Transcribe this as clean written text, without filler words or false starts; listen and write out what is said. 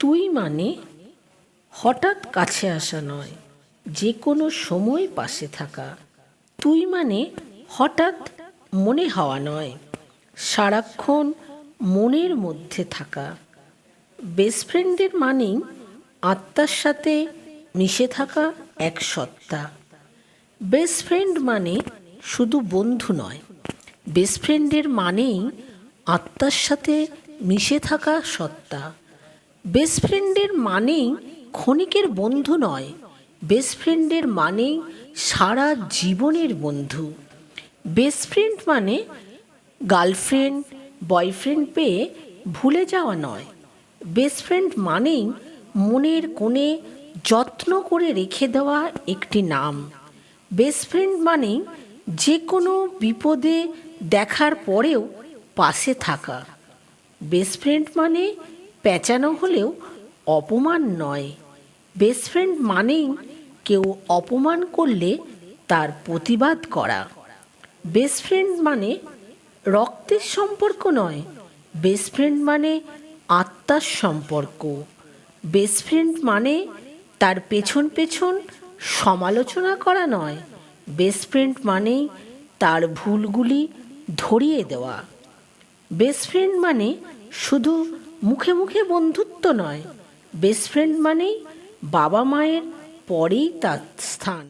তুই মানে হঠাৎ কাছে আসা নয়, যে কোনো সময় পাশে থাকা। তুই মানে হঠাৎ মনে হওয়া নয়, সারাক্ষণ মনের মধ্যে থাকা। বেস্ট ফ্রেন্ডের মানেই আত্মার সাথে মিশে থাকা এক সত্তা। বেস্ট ফ্রেন্ড মানে শুধু বন্ধু নয়, বেস্ট ফ্রেন্ডের মানেই আত্মার সাথে মিশে থাকা সত্তা। বেস্ট ফ্রেন্ডের মানেই ক্ষণিকের বন্ধু নয়, বেস্ট ফ্রেন্ডের মানেই সারা জীবনের বন্ধু। বেস্ট ফ্রেন্ড মানে গার্লফ্রেন্ড বয়ফ্রেন্ড পেয়ে ভুলে যাওয়া নয়, বেস্ট ফ্রেন্ড মানেই মনের কোণে যত্ন করে রেখে দেওয়া একটি নাম। বেস্ট ফ্রেন্ড মানেই যে কোনো বিপদে দেখার পরেও পাশে থাকা। বেস্ট ফ্রেন্ড মানে পেঁচানো হলেও অপমান নয়, বেস্ট ফ্রেন্ড মানেই কেউ অপমান করলে তার প্রতিবাদ করা। বেস্ট ফ্রেন্ড মানে রক্তের সম্পর্ক নয়, বেস্ট ফ্রেন্ড মানে আত্মার সম্পর্ক। বেস্ট ফ্রেন্ড মানে তার পেছন পেছন সমালোচনা করা নয়, বেস্ট ফ্রেন্ড মানেই তার ভুলগুলি ধরিয়ে দেওয়া। বেস্ট ফ্রেন্ড মানে শুধু মুখে মুখে বন্ধুত্ব নয়, বেস্ট ফ্রেন্ড মানেই বাবা মায়ের পরেই তার স্থান।